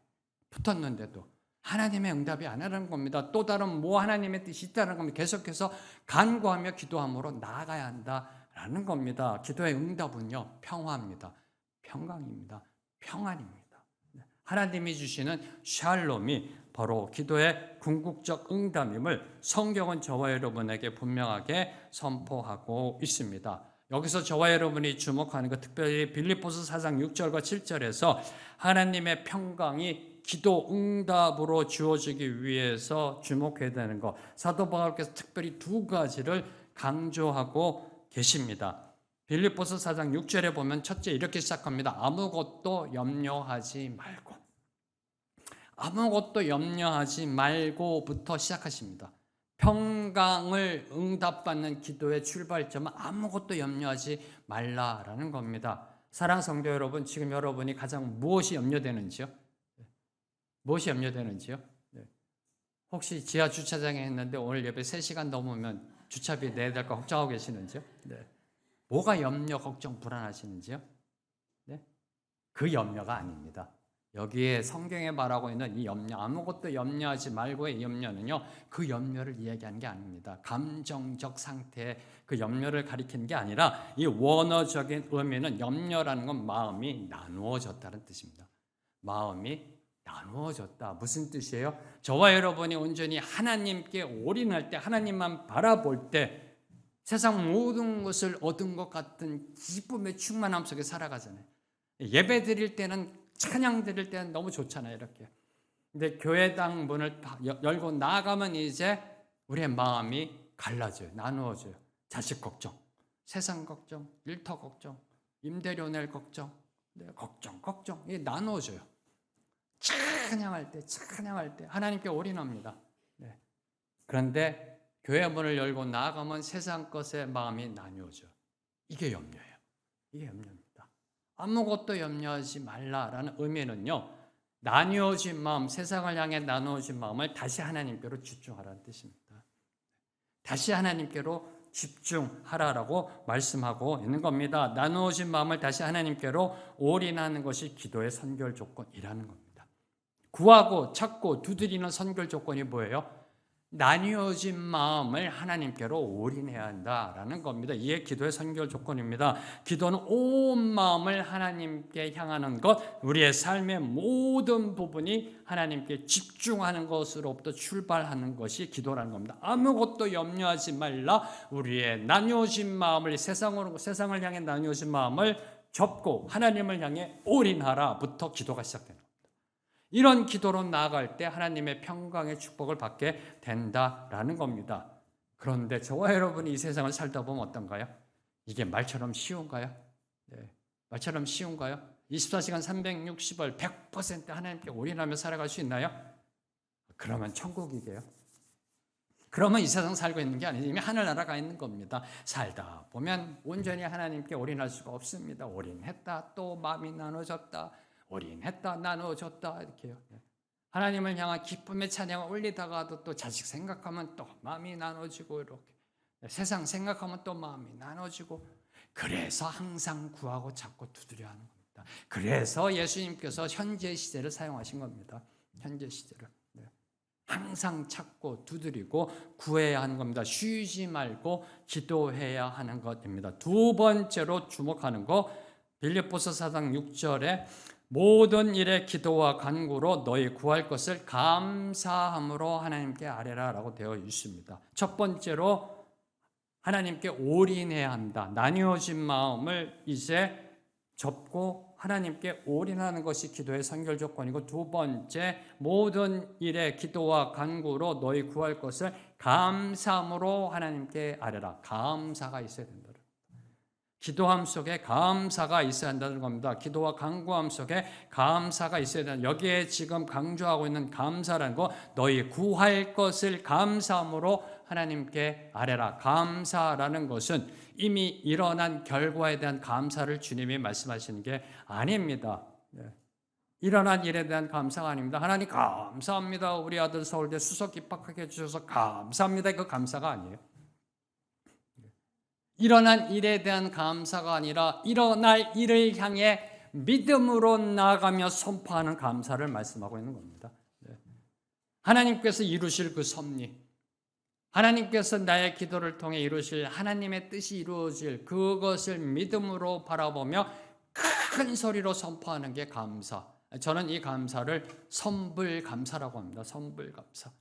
붙었는데도 하나님의 응답이 아니라는 겁니다. 또 다른 하나님의 뜻이 있다는 겁니다. 계속해서 간구하며 기도함으로 나아가야 한다라는 겁니다. 기도의 응답은요, 평화입니다. 평강입니다. 평안입니다. 하나님이 주시는 샬롬이 바로 기도의 궁극적 응답임을 성경은 저와 여러분에게 분명하게 선포하고 있습니다. 여기서 저와 여러분이 주목하는 것, 특별히 빌립보서 4장 6절과 7절에서 하나님의 평강이 기도 응답으로 주어지기 위해서 주목해야 되는 것, 사도 바울께서 특별히 두 가지를 강조하고 계십니다. 빌립보서 4장 6절에 보면 첫째 이렇게 시작합니다. 아무것도 염려하지 말고부터 시작하십니다. 평강을 응답받는 기도의 출발점은 아무것도 염려하지 말라라는 겁니다. 사랑하는 성도 여러분, 지금 여러분이 가장 무엇이 염려되는지요? 혹시 지하 주차장에 했는데 오늘 예배 3시간 넘으면 주차비 내야 될까 걱정하고 계시는지요? 뭐가 염려, 걱정, 불안하시는지요? 그 염려가 아닙니다. 여기에 성경에 말하고 있는 이 염려, 아무것도 염려하지 말고의 이 염려는요, 그 염려를 이야기하는 게 아닙니다. 감정적 상태의 그 염려를 가리키는 게 아니라 이 원어적인 의미는 염려라는 건 마음이 나누어졌다는 뜻입니다. 마음이 나누어졌다. 무슨 뜻이에요? 저와 여러분이 온전히 하나님께 올인할 때, 하나님만 바라볼 때 세상 모든 것을 얻은 것 같은 기쁨의 충만함 속에 살아가잖아요. 예배 드릴 때는, 찬양 드릴 때는 너무 좋잖아요, 이렇게. 근데 교회당 문을 열고 나가면 이제 우리의 마음이 갈라져요. 나누어져요. 자식 걱정, 세상 걱정, 일터 걱정, 임대료 낼 걱정, 걱정 이게 나누어져요. 찬양할 때 하나님께 올인합니다. 네. 그런데 교회 문을 열고 나아가면 세상 것에 마음이 나누어져. 이게 염려예요. 이게 염려입니다. 아무것도 염려하지 말라라는 의미는요, 나누어진 마음, 세상을 향해 나누어진 마음을 다시 하나님께로 집중하라는 뜻입니다. 다시 하나님께로 집중하라라고 말씀하고 있는 겁니다. 나누어진 마음을 다시 하나님께로 올인하는 것이 기도의 선결 조건이라는 겁니다. 구하고 찾고 두드리는 선결 조건이 뭐예요? 나뉘어진 마음을 하나님께로 올인해야 한다라는 겁니다. 이게 기도의 선결 조건입니다. 기도는 온 마음을 하나님께 향하는 것, 우리의 삶의 모든 부분이 하나님께 집중하는 것으로부터 출발하는 것이 기도라는 겁니다. 아무것도 염려하지 말라. 우리의 나뉘어진 마음을 세상을 향해 나뉘어진 마음을 접고 하나님을 향해 올인하라부터 기도가 시작됩니다. 이런 기도로 나아갈 때 하나님의 평강의 축복을 받게 된다라는 겁니다. 그런데 저와 여러분이 이 세상을 살다 보면 어떤가요? 이게 말처럼 쉬운가요? 네, 말처럼 쉬운가요? 24시간 360일 100% 하나님께 올인하며 살아갈 수 있나요? 그러면 천국이게요. 그러면 이 세상 살고 있는 게 아니지 이미 하늘나라 가 있는 겁니다. 살다 보면 온전히 하나님께 올인할 수가 없습니다. 올인했다 또 마음이 나눠졌다. 올인했다 나누어졌다 이렇게요. 하나님을 향한 기쁨의 찬양을 올리다가도 또 자식 생각하면 또 마음이 나눠지고 이렇게 세상 생각하면 또 마음이 나눠지고 그래서 항상 구하고 찾고 두드려 하는 겁니다. 그래서 예수님께서 현재 시제를 사용하신 겁니다. 현재 시제를 항상 찾고 두드리고 구해야 하는 겁니다. 쉬지 말고 기도해야 하는 것입니다. 두 번째로 주목하는 거 빌립보서 4장 6절에 모든 일에 기도와 간구로 너희 구할 것을 감사함으로 하나님께 아뢰라 라고 되어 있습니다. 첫 번째로 하나님께 올인해야 한다. 나뉘어진 마음을 이제 접고 하나님께 올인하는 것이 기도의 선결 조건이고 두 번째 모든 일에 기도와 간구로 너희 구할 것을 감사함으로 하나님께 아뢰라. 감사가 있어야 된다. 기도함 속에 감사가 있어야 한다는 겁니다. 기도와 간구함 속에 감사가 있어야 된다. 여기에 지금 강조하고 있는 감사라는 거 너희 구할 것을 감사함으로 하나님께 아뢰라. 감사라는 것은 이미 일어난 결과에 대한 감사를 주님이 말씀하시는 게 아닙니다. 일어난 일에 대한 감사가 아닙니다. 하나님 감사합니다. 우리 아들 서울대 수석 입학하게 해주셔서 감사합니다. 그 감사가 아니에요. 일어난 일에 대한 감사가 아니라 일어날 일을 향해 믿음으로 나아가며 선포하는 감사를 말씀하고 있는 겁니다. 하나님께서 이루실 그 섭리, 하나님께서 나의 기도를 통해 이루실 하나님의 뜻이 이루어질 그것을 믿음으로 바라보며 큰 소리로 선포하는 게 감사. 저는 이 감사를 선불감사라고 합니다. 선불감사.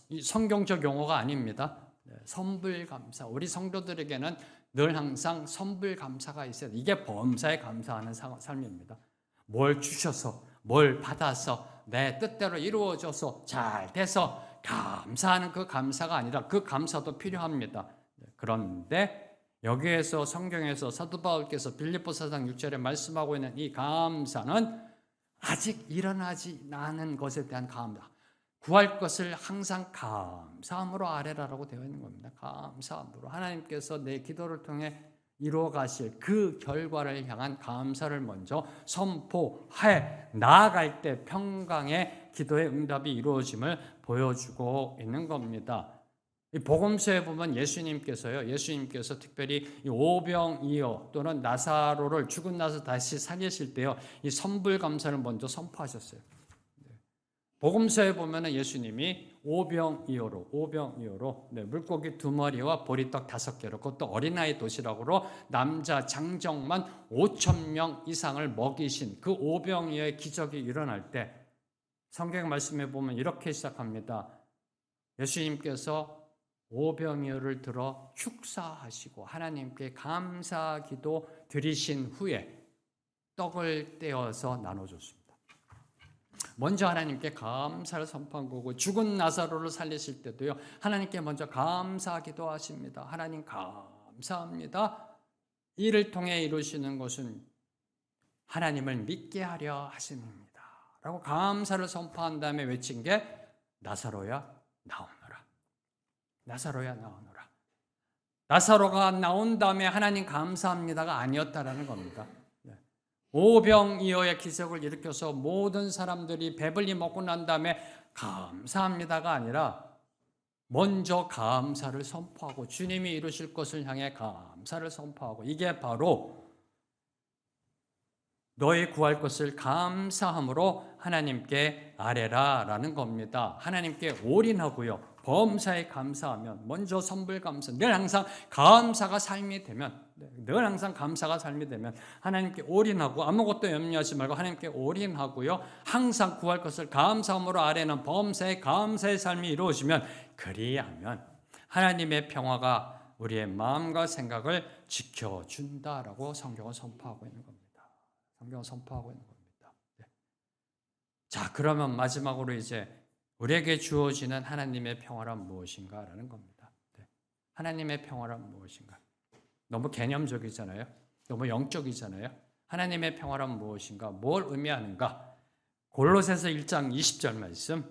이 성경적 용어가 아닙니다. 선불감사. 우리 성도들에게는 늘 항상 선불감사가 있어야 돼. 이게 범사에 감사하는 삶입니다. 뭘 주셔서, 뭘 받아서, 내 뜻대로 이루어져서 잘 돼서 감사하는 그 감사가 아니라 그 감사도 필요합니다. 그런데 여기에서 성경에서 사도 바울께서 빌립보서 4장 6절에 말씀하고 있는 이 감사는 아직 일어나지 않은 것에 대한 감사. 구할 것을 항상 감사함으로 아뢰라라고 되어 있는 겁니다. 감사함으로 하나님께서 내 기도를 통해 이루어 가실 그 결과를 향한 감사를 먼저 선포해 나아갈 때 평강의 기도의 응답이 이루어짐을 보여주고 있는 겁니다. 이 복음서에 보면 예수님께서 특별히 이 오병이어 또는 나사로를 죽은 나서 다시 살리실 때요, 이 선불감사를 먼저 선포하셨어요. 복음서에 보면은 예수님이 오병이어로 물고기 2마리와 보리떡 5개로 그것도 어린아이 도시락으로 남자 장정만 5,000명 이상을 먹이신 그 오병이어의 기적이 일어날 때 성경 말씀에 보면 이렇게 시작합니다. 예수님께서 오병이어를 들어 축사하시고 하나님께 감사기도 드리신 후에 떡을 떼어서 나눠줬습니다. 먼저 하나님께 감사를 선포한 거고 죽은 나사로를 살리실 때도요. 하나님께 먼저 감사하기도 하십니다. 하나님 감사합니다. 이를 통해 이루시는 것은 하나님을 믿게 하려 하십니다. 라고 감사를 선포한 다음에 외친 게 나사로야 나오너라. 나사로야 나오너라. 나사로가 나온 다음에 하나님 감사합니다가 아니었다라는 겁니다. 오병이어의 기적을 일으켜서 모든 사람들이 배불리 먹고 난 다음에 감사합니다가 아니라 먼저 감사를 선포하고 주님이 이루실 것을 향해 감사를 선포하고 이게 바로 너희 구할 것을 감사함으로 하나님께 아뢰라라는 겁니다. 하나님께 올인하고요. 범사에 감사하면 먼저 선불 감사, 늘 항상 감사가 삶이 되면 늘 항상 감사가 삶이 되면 하나님께 올인하고 아무것도 염려하지 말고 하나님께 올인하고요. 항상 구할 것을 감사함으로 아뢰는 범사에 감사의 삶이 이루어지면 그리하면 하나님의 평화가 우리의 마음과 생각을 지켜준다라고 성경은 선포하고 있는 겁니다. 성경은 선포하고 있는 겁니다. 자, 그러면 마지막으로 이제 우리에게 주어지는 하나님의 평화란 무엇인가라는 겁니다. 하나님의 평화란 무엇인가? 너무 개념적이잖아요. 너무 영적이잖아요. 하나님의 평화란 무엇인가? 뭘 의미하는가? 골로새서 1장 20절 말씀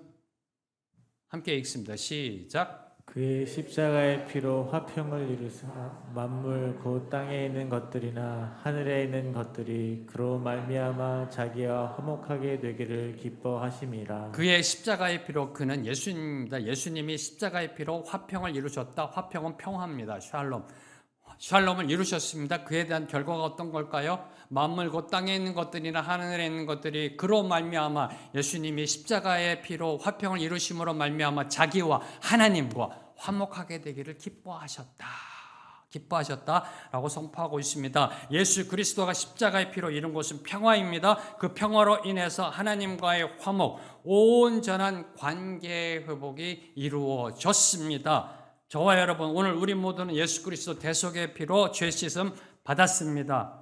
함께 읽습니다. 시작. 그의 십자가의 피로 화평을 이루사 만물 곧 땅에 있는 것들이나 하늘에 있는 것들이 그로 말미암아 자기와 화목하게 되기를 기뻐하심이라. 그의 십자가의 피로, 그는 예수님입니다. 예수님이 십자가의 피로 화평을 이루셨다. 화평은 평화입니다. 샬롬. 샬롬을 이루셨습니다. 그에 대한 결과가 어떤 걸까요? 만물 곧 땅에 있는 것들이나 하늘에 있는 것들이 그로 말미암아 예수님이 십자가의 피로 화평을 이루심으로 말미암아 자기와 하나님과 화목하게 되기를 기뻐하셨다라고 선포하고 있습니다. 예수 그리스도가 십자가의 피로 이룬 것은 평화입니다. 그 평화로 인해서 하나님과의 화목, 온전한 관계 회복이 이루어졌습니다. 저와 여러분, 오늘 우리 모두는 예수 그리스도 대속의 피로 죄 씻음 받았습니다.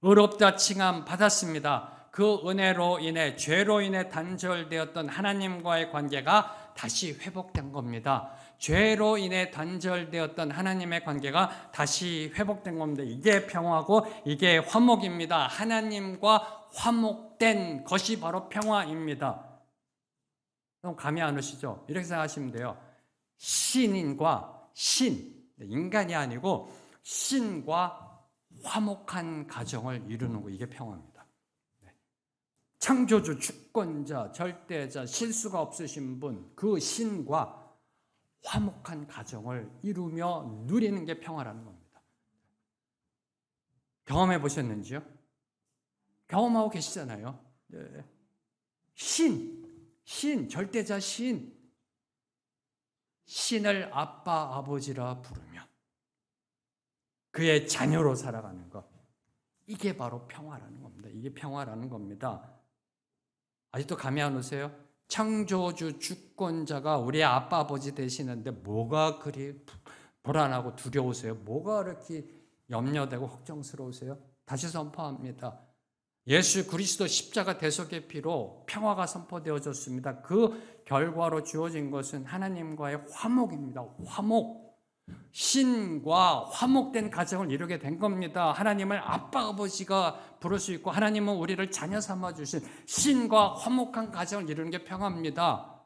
의롭다 칭함 받았습니다. 그 은혜로 인해, 죄로 인해 단절되었던 하나님과의 관계가 다시 회복된 겁니다. 죄로 인해 단절되었던 하나님의 관계가 다시 회복된 겁니다. 이게 평화고 이게 화목입니다. 하나님과 화목된 것이 바로 평화입니다. 그럼 감이 안 오시죠? 이렇게 생각하시면 돼요. 신인과 인간이 아니고 신과 화목한 가정을 이루는 거, 이게 평화입니다. 창조주, 주권자, 절대자, 실수가 없으신 분, 그 신과 화목한 가정을 이루며 누리는 게 평화라는 겁니다. 경험해 보셨는지요? 경험하고 계시잖아요. 절대자 신을 아빠, 아버지라 부르며 그의 자녀로 살아가는 것, 이게 바로 평화라는 겁니다. 이게 평화라는 겁니다. 아직도 감이 안 오세요? 창조주 주권자가 우리의 아빠, 아버지 되시는데 뭐가 그리 불안하고 두려우세요? 뭐가 이렇게 염려되고 걱정스러우세요? 다시 선포합니다. 예수 그리스도 십자가 대속의 피로 평화가 선포되어졌습니다. 그 결과로 주어진 것은 하나님과의 화목입니다. 화목. 신과 화목된 가정을 이루게 된 겁니다. 하나님을 아빠, 아버지가 부를 수 있고 하나님은 우리를 자녀 삼아주신 신과 화목한 가정을 이루는 게 평화입니다.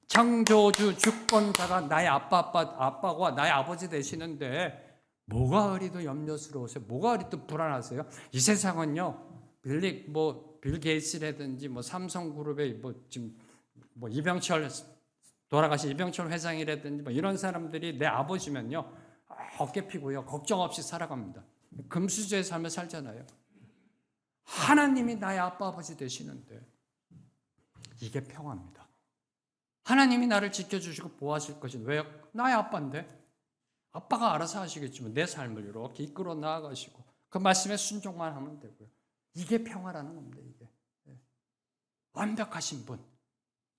창조주 주권자가 나의 아빠가 나의 아버지 되시는데 뭐가 그리도 염려스러우세요? 뭐가 그리도 불안하세요? 이 세상은요, 빌 게이츠라든지 삼성그룹의 지금 이병철 돌아가신 이병철 회장이라든지 이런 사람들이 내 아버지면요 어깨 피고요 걱정 없이 살아갑니다. 금수저의 삶을 살잖아요. 하나님이 나의 아빠 아버지 되시는데 이게 평화입니다. 하나님이 나를 지켜주시고 보호하실 것인데 왜요? 나의 아빠인데 아빠가 알아서 하시겠지만 내 삶을 이렇게 이끌어 나아가시고 그 말씀에 순종만 하면 되고요. 이게 평화라는 겁니다. 이게 완벽하신 분,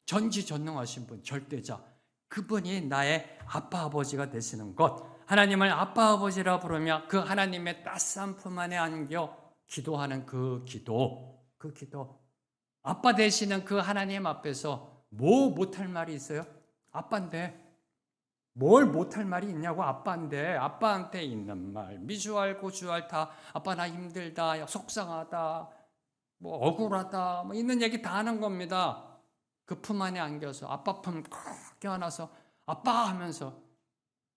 전지전능하신 분, 절대자, 그분이 나의 아빠 아버지가 되시는 것, 하나님을 아빠 아버지라 부르며 그 하나님의 따스한 품 안에 안겨 기도하는 그 기도, 아빠 되시는 그 하나님 앞에서 뭐 못할 말이 있어요? 아빠인데. 뭘 못할 말이 있냐고. 아빠인데. 아빠한테 있는 말, 미주알 고주알 다 아빠 나 힘들다, 속상하다, 뭐 억울하다, 뭐 있는 얘기 다 하는 겁니다. 그 품 안에 안겨서 아빠 품 껴안아서 아빠 하면서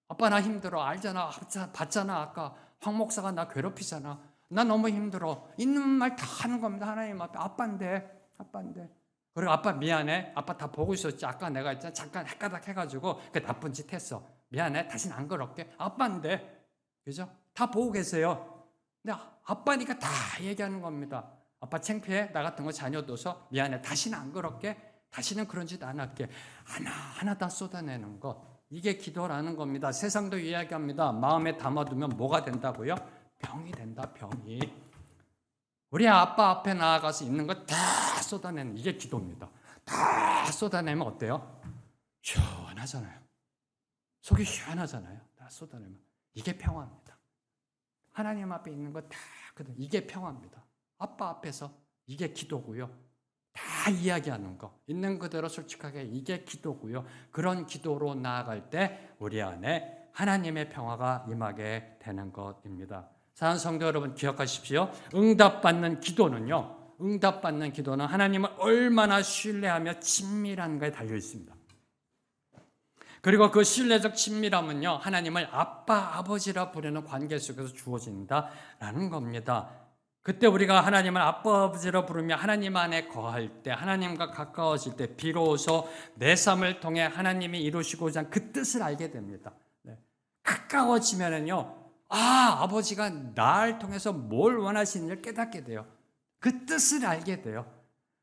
아빠 나 힘들어. 알잖아. 봤잖아. 아까 황 목사가 나 괴롭히잖아. 나 너무 힘들어. 있는 말 다 하는 겁니다. 하나님 앞에. 아빠인데. 아빠인데. 그리고 아빠 미안해. 아빠 다 보고 있었지. 아까 내가 있잖아. 잠깐 헷가닥 해가지고 그 나쁜 짓 했어. 미안해. 다시는 안 그럴게. 아빠인데. 그죠? 다 보고 계세요. 근데 아빠니까 다 얘기하는 겁니다. 아빠 창피해? 나 같은 거 자녀 둬서 미안해. 다시는 안 그럴게. 다시는 그런 짓 안 할게. 하나하나 다 쏟아내는 것. 이게 기도라는 겁니다. 세상도 이야기합니다. 마음에 담아두면 뭐가 된다고요? 병이 된다. 병이. 우리 아빠 앞에 나아가서 있는 거 다 쏟아내는 이게 기도입니다. 다 쏟아내면 어때요? 시원하잖아요. 속이 시원하잖아요. 다 쏟아내면. 이게 평화입니다. 하나님 앞에 있는 거 다 이게 평화입니다. 아빠 앞에서 이게 기도고요. 다 이야기하는 거. 있는 그대로 솔직하게 이게 기도고요. 그런 기도로 나아갈 때 우리 안에 하나님의 평화가 임하게 되는 것입니다. 사랑하는 성도 여러분 기억하십시오. 응답받는 기도는 하나님을 얼마나 신뢰하며 친밀한가에 달려 있습니다. 그리고 그 신뢰적 친밀함은요, 하나님을 아빠, 아버지라 부르는 관계 속에서 주어진다라는 겁니다. 그때 우리가 하나님을 아빠, 아버지로 부르며 하나님 안에 거할 때, 하나님과 가까워질 때 비로소 내 삶을 통해 하나님이 이루시고자 한 그 뜻을 알게 됩니다. 가까워지면은요, 아버지가 나를 통해서 뭘 원하시는지를 깨닫게 돼요. 그 뜻을 알게 돼요.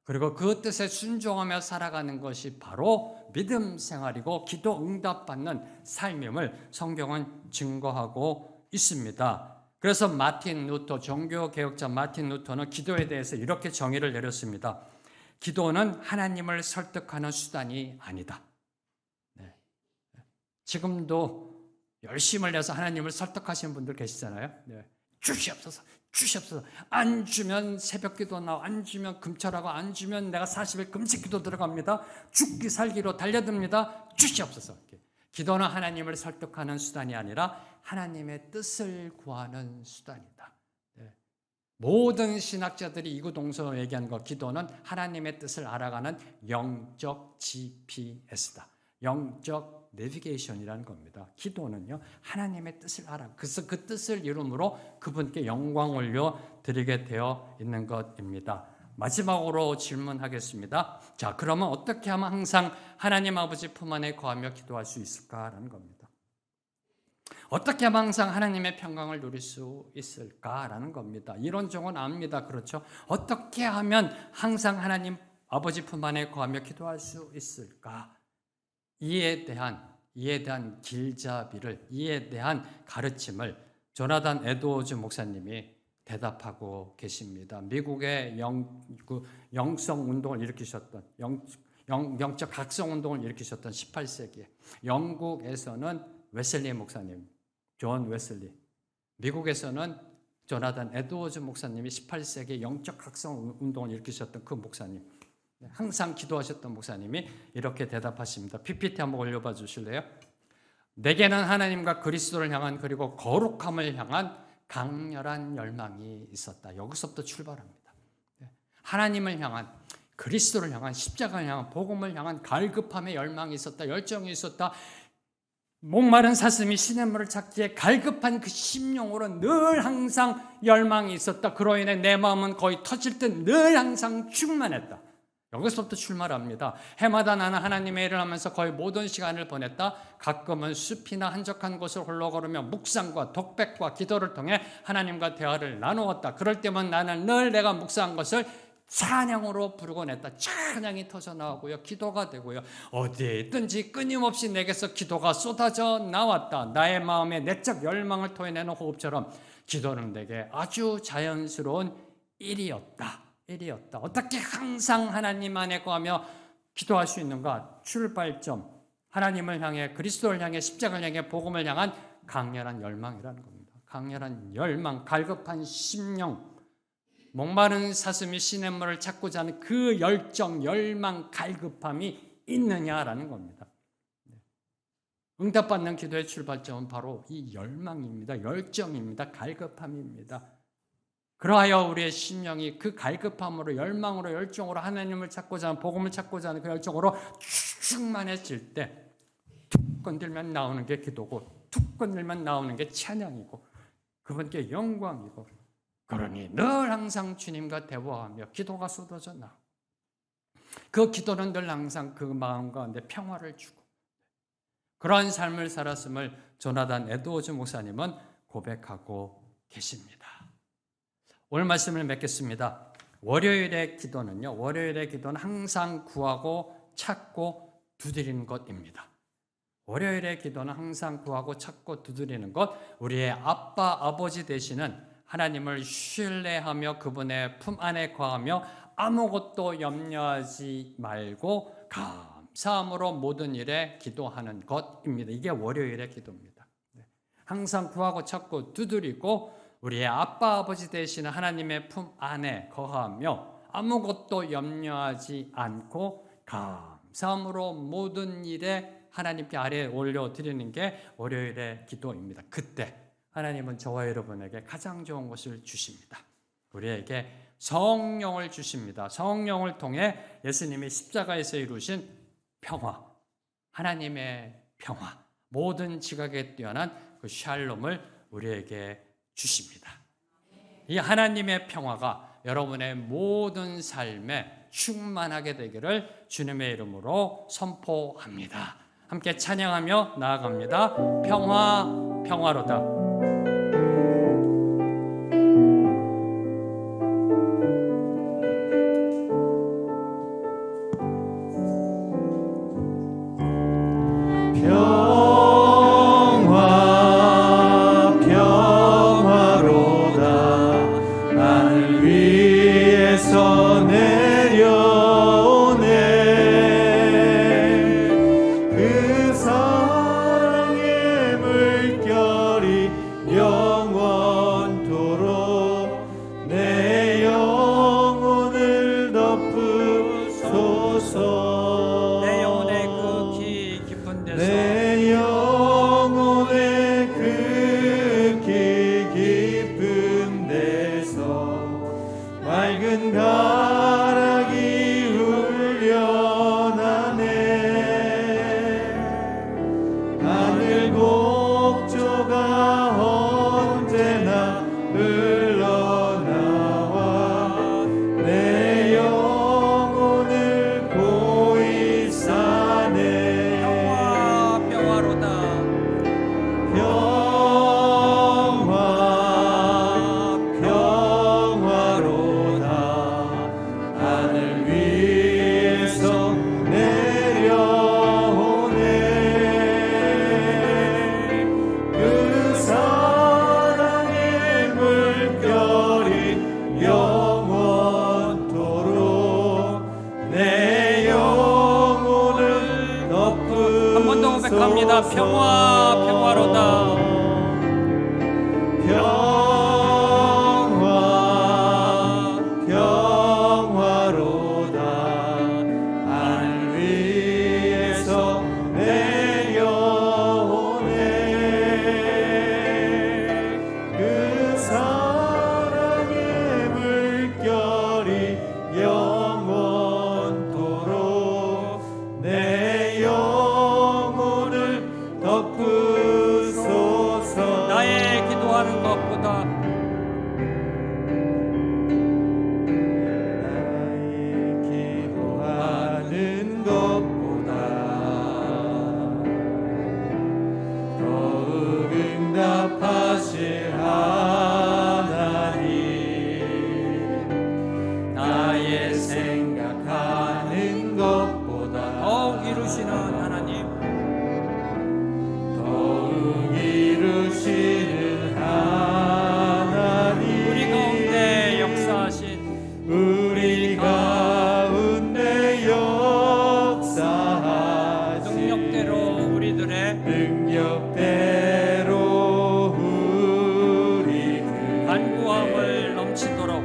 그리고 그 뜻에 순종하며 살아가는 것이 바로 믿음 생활이고 기도 응답받는 삶임을 성경은 증거하고 있습니다. 그래서 마틴 루터, 종교개혁자 마틴 루터는 기도에 대해서 이렇게 정의를 내렸습니다. 기도는 하나님을 설득하는 수단이 아니다. 네. 지금도 열심을 내서 하나님을 설득하시는 분들 계시잖아요. 네. 주시옵소서. 안 주면 새벽기도 나와, 안 주면 금철하고, 안 주면 내가 40일 금식기도 들어갑니다. 죽기 살기로 달려듭니다. 주시옵소서. 기도는 하나님을 설득하는 수단이 아니라 하나님의 뜻을 구하는 수단이다. 네. 모든 신학자들이 이구동성으로 얘기하는 것, 기도는 하나님의 뜻을 알아가는 영적 GPS다. 영적 내비게이션이라는 겁니다. 기도는요, 하나님의 뜻을 알아. 그래서 그 뜻을 이름으로 그분께 영광 올려 드리게 되어 있는 것입니다. 마지막으로 질문하겠습니다. 자, 그러면 어떻게 하면 항상 하나님 아버지 품 안에 거하며 기도할 수 있을까라는 겁니다. 어떻게 하면 항상 하나님의 평강을 누릴 수 있을까라는 겁니다. 이론적은 압니다. 그렇죠? 어떻게 하면 항상 하나님 아버지 품 안에 거하며 기도할 수 있을까? 이에 대한 길잡이를, 이에 대한 가르침을 조나단 에드워즈 목사님이 대답하고 계십니다. 미국의 영성 운동을 일으키셨던 영적 각성 운동을 일으키셨던 18세기에 영국에서는 웨슬리 목사님, 존 웨슬리, 미국에서는 조나단 에드워즈 목사님이 18세기 영적 각성 운동을 일으키셨던 그 목사님, 항상 기도하셨던 목사님이 이렇게 대답하십니다. PPT 한번 올려봐 주실래요? 내게는 하나님과 그리스도를 향한 그리고 거룩함을 향한 강렬한 열망이 있었다. 여기서부터 출발합니다. 하나님을 향한, 그리스도를 향한, 십자가를 향한, 복음을 향한 갈급함의 열망이 있었다. 열정이 있었다. 목마른 사슴이 시냇물을 찾기에 갈급한 그 심령으로 늘 항상 열망이 있었다. 그로 인해 내 마음은 거의 터질 듯 늘 항상 충만했다. 여기서부터 출발합니다. 해마다 나는 하나님의 일을 하면서 거의 모든 시간을 보냈다. 가끔은 숲이나 한적한 곳을 홀로 걸으며 묵상과 독백과 기도를 통해 하나님과 대화를 나누었다. 그럴 때면 나는 늘 내가 묵상한 것을 찬양으로 부르곤 했다. 찬양이 터져나오고요, 기도가 되고요, 어디에 있든지 끊임없이 내게서 기도가 쏟아져 나왔다. 나의 마음에 내적 열망을 토해내는 호흡처럼 기도는 내게 아주 자연스러운 일이었다. 어떻게 항상 하나님 안에 거하며 기도할 수 있는가? 출발점, 하나님을 향해, 그리스도를 향해, 십자가를 향해, 복음을 향한 강렬한 열망이라는 겁니다. 강렬한 열망, 갈급한 심령, 목마른 사슴이 시냇물을 찾고자 하는 그 열정, 열망, 갈급함이 있느냐라는 겁니다. 응답받는 기도의 출발점은 바로 이 열망입니다. 열정입니다. 갈급함입니다. 그러하여 우리의 심령이 그 갈급함으로, 열망으로, 열정으로 하나님을 찾고자 하는, 복음을 찾고자 하는 그 열정으로 충만해질 때 툭 건들면 나오는 게 기도고, 툭 건들면 나오는 게 찬양이고, 그분께 영광이고, 그러니 늘 항상 주님과 대화하며 기도가 쏟아져 나오고, 그 기도는 늘 항상 그 마음 가운데 평화를 주고, 그러한 삶을 살았음을 조나단 에드워즈 목사님은 고백하고 계십니다. 오늘 말씀을 맺겠습니다. 월요일의 기도는요, 월요일의 기도는 항상 구하고 찾고 두드리는 것입니다. 월요일의 기도는 항상 구하고 찾고 두드리는 것, 우리의 아빠, 아버지 되시는 하나님을 신뢰하며 그분의 품 안에 거하며 아무것도 염려하지 말고 감사함으로 모든 일에 기도하는 것입니다. 이게 월요일의 기도입니다. 항상 구하고 찾고 두드리고 우리의 아빠, 아버지 되시는 하나님의 품 안에 거하며 아무것도 염려하지 않고 감사함으로 모든 일에 하나님께 아래에 올려드리는 게 월요일의 기도입니다. 그때 하나님은 저와 여러분에게 가장 좋은 것을 주십니다. 우리에게 성령을 주십니다. 성령을 통해 예수님이 십자가에서 이루신 평화, 하나님의 평화, 모든 지각에 뛰어난 그 샬롬을 우리에게 주십니다. 이 하나님의 평화가 여러분의 모든 삶에 충만하게 되기를 주님의 이름으로 선포합니다. 함께 찬양하며 나아갑니다. 평화, 평화로다. 평화, 평화로다. 평화, 평화로다. 하늘 위에서 내려오네. 그 사랑의 물결이 영원토록 내 영혼을 덮으소서. 나의 기도하는 것보다 더욱 응답하실 하나님, 나의 생각하는 것보다 더욱 이루시는 하나님, 더욱 이루시는 하나님, 우리 가운데 역사하신, 우리 가운데 역사하신 능력대로 우리들의 능력대로 우리 간구함을 넘치도록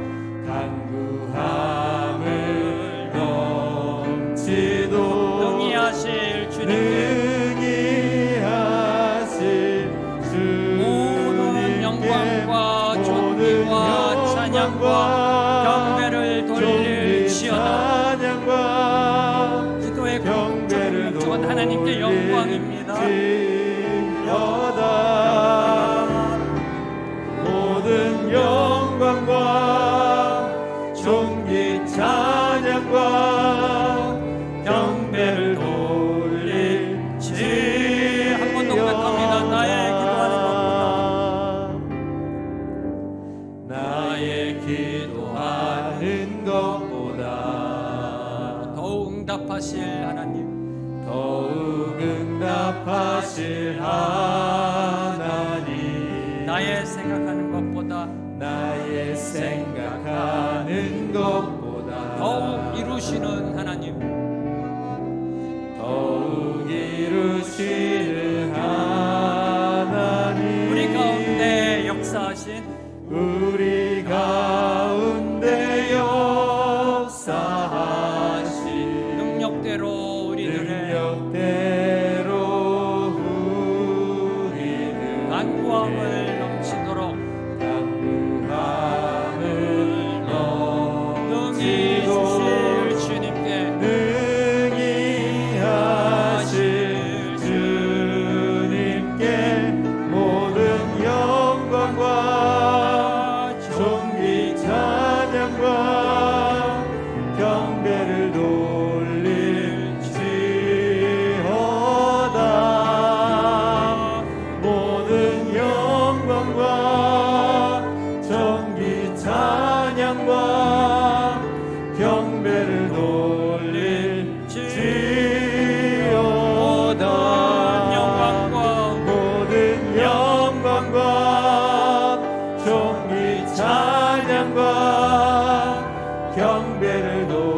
하나님께 영광입니다. 모든 영광과 존귀 찬양과 경배를 돌릴지. 한 번 더 고백합니다. 나의 기도하는 것보다 더욱 응답하실 하나님, 더욱 응답하실 하나님, 나의 생각하는 것보다 나의 생각하는 것보다 더욱 이루시는 하나님, 더욱 이루시는 하나님, 우리 가운데 역사하신 우리 가운데 역사하신 능력대로 우리들의 간구함을 넘치도록 능히 주실 주님께 능히 하실 주님께 모든 영광과 존귀 찬양과 경배를 돌릴지어다. 모든 영광과 존귀 찬양과 경배를 돌릴지어다. 모든 영광과 존귀 찬양과 경배를 돌릴지어다.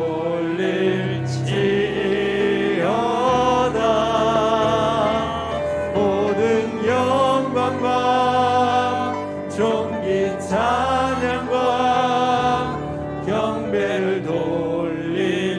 모든 영광과 존귀 찬양과 경배를 돌릴지어다.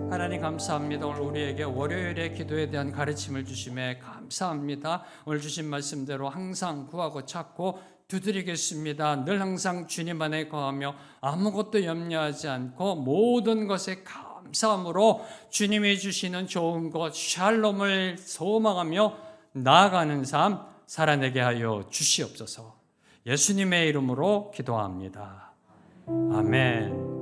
하나님 감사합니다. 오늘 우리에게 월요일의 기도에 대한 가르침을 주심에 감사합니다. 오늘 주신 말씀대로 항상 구하고 찾고 두드리겠습니다. 늘 항상 주님 안에 거하며 아무것도 염려하지 않고 모든 것에 감사함으로 주님이 주시는 좋은 것 샬롬을 소망하며 나아가는 삶 살아내게 하여 주시옵소서. 예수님의 이름으로 기도합니다. 아멘.